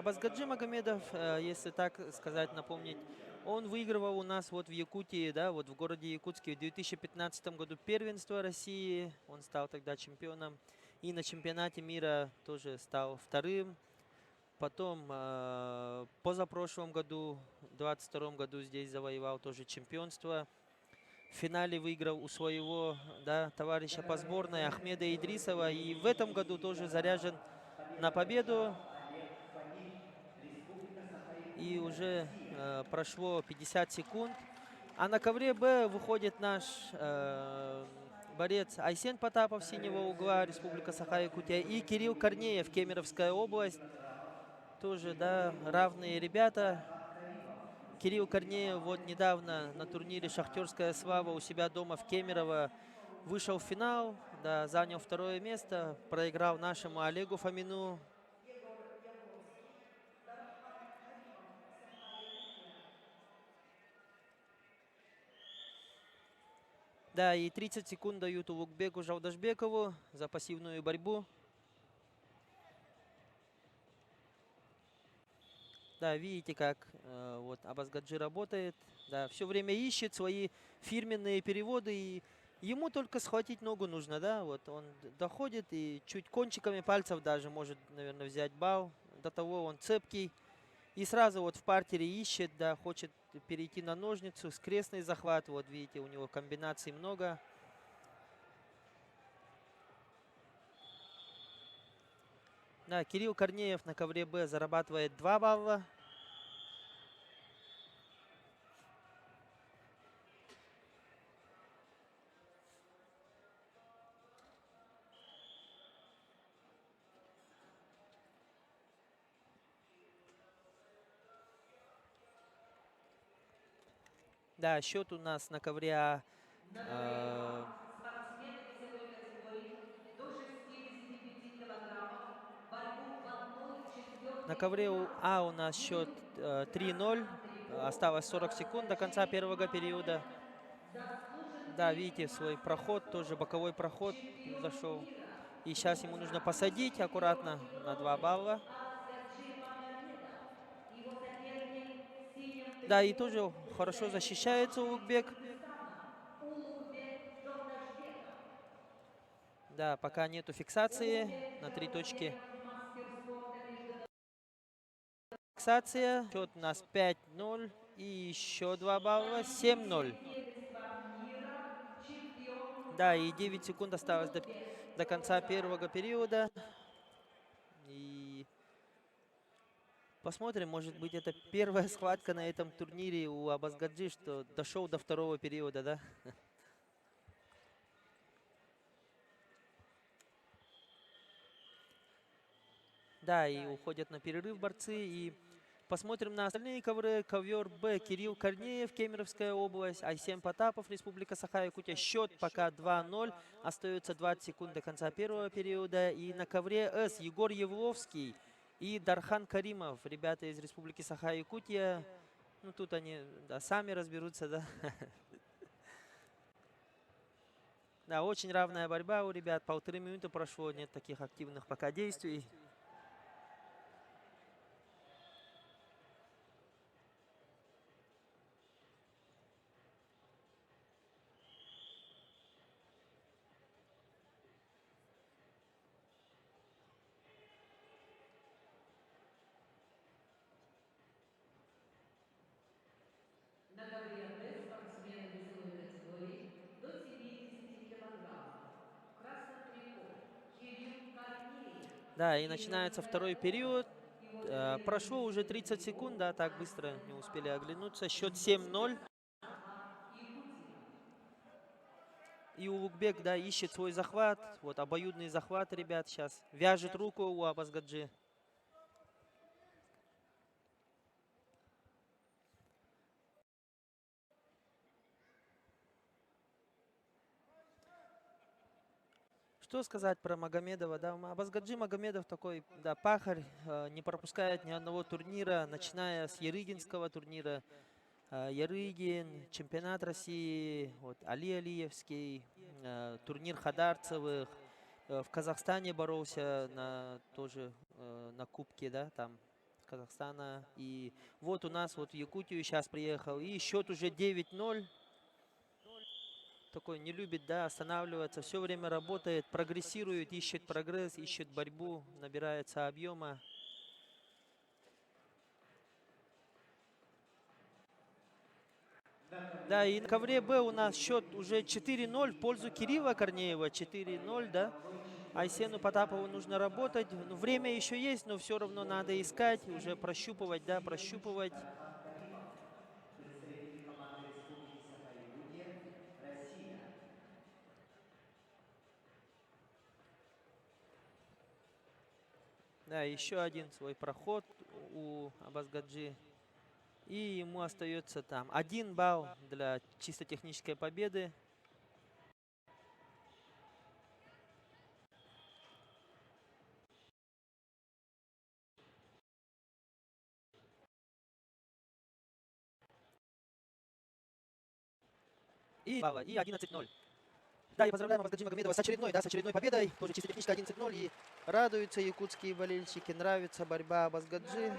Абазгаджи Магомедов, если так сказать, напомнить, он выигрывал у нас вот в Якутии, да, вот в городе Якутске в 2015 году первенство России. Он стал тогда чемпионом. И на чемпионате мира тоже стал вторым. Потом позапрошлом году, в 2022 году здесь завоевал тоже чемпионство. В финале выиграл у своего, да, товарища по сборной Ахмеда Идрисова. И в этом году тоже заряжен на победу. И уже прошло 50 секунд. А на ковре Б выходит наш борец Айсен Потапов, синего угла, Республика Саха-Якутия, и Кирилл Корнеев, Кемеровская область. Тоже, да, равные ребята. Кирилл Корнеев вот недавно на турнире «Шахтерская слава» у себя дома в Кемерово вышел в финал, да, занял второе место, проиграл нашему Олегу Фомину. Егор Яблонский, Дархан Каримов, Саха-Якутия. Да, и 30 секунд дают Улугбеку Жаудашбекову за пассивную борьбу. Да, видите, как вот Абазгаджи работает. Да, все время ищет свои фирменные переводы. И ему только схватить ногу нужно, да. Вот он доходит и чуть кончиками пальцев даже может, наверное, взять балл. До того он цепкий. И сразу вот в партере ищет, да, хочет перейти на ножницу. Скрестный захват, вот видите, у него комбинаций много. Да, Кирилл Корнеев на ковре Б зарабатывает 2 балла. Да, счет у нас на ковре А. На ковре А спортсмены весовой категории до 65 килограммов борьбу в 1/4 На ковре финала. А у нас счет Мы 3-0. красным Осталось триком 40 секунд до конца обозначаем первого периода. мастер, Да, заслуженный видите, свой мастер проход, тоже спорта, боковой проход чемпион зашел. мира, И сейчас ему нужно посадить многократный аккуратно чемпион на 2 Европы балла. Абазгаджи Магомедов. Его соперник в синем Да, и трико, тоже хорошо представитель защищается Улугбек. Башкортостана, Улугбек Жолдашбеков. Да, пока нету фиксации Улугбек на 3 точки. Жолдашбеков, мастер спорта международного. Фиксация. Счет у нас 5-0. И еще 2 балла. 7-0. Первенства мира, чемпион Да, и 9 секунд осталось Улугбек до конца первого Жолдашбеков. периода. И посмотрим, может быть, это первая схватка на этом турнире у Абазгаджи, что дошел до второго периода, да? Да, и уходят на перерыв борцы. И посмотрим на остальные ковры. Ковер Б. Кирилл Корнеев, Кемеровская область. Айсен Потапов, Республика Саха-Якутия. Счет пока 2-0. Остается 20 секунд до конца первого периода. И на ковре С. Егор Евловский и Дархан Каримов. Ребята из Республики Саха-Якутия. Ну, тут они, да, сами разберутся, да. Да, очень равная борьба у ребят. 1,5 минуты прошло, нет таких активных пока действий. На ковре Б спортсмены весовой категории до 70 килограммов. В красном трико Кирилл Корнеев, Да, и начинается второй Кемеровская период. область. Его соперник в Прошло уже синем 30 секунд, трико да, так быстро не Айсен успели Потапов, оглянуться. Счет Республика 7-0. Саха-Якутия. И Улугбек, да, ищет свой захват. Вот обоюдный захват, ребят, сейчас. Вяжет руку у Абазгаджи. Что сказать про Магомедова, да? Абазгаджи Магомедов такой, да, пахарь, не пропускает ни одного турнира, начиная с Ярыгинского турнира. Ярыгин, чемпионат России, вот, Али Алиевский, турнир Хадарцевых. В Казахстане боролся на тоже на кубке, да, там Казахстана. И вот у нас вот в Якутию сейчас приехал. И счет уже 9-0. Такой не любит, да, останавливаться. Все время работает, прогрессирует, ищет прогресс, ищет борьбу, набирается объема. Да, и на ковре Б у нас счет уже 4-0 в пользу Кирилла Корнеева. 4-0, да. Айсену Потапову нужно работать. Ну, время еще есть, но все равно надо искать, уже прощупывать, да, прощупывать. Дархан Каримов, представитель команды Республики Саха-Якутия, Россия. Да, еще один свой проход у Абазгаджи. И ему остается там 1 балл для чисто технической победы. И 11-0. Да, и поздравляем Абазгаджи Магомедова с очередной, да, с очередной победой. Тоже чисто технически 11-0. И радуются якутские болельщики, нравится борьба Абазгаджи.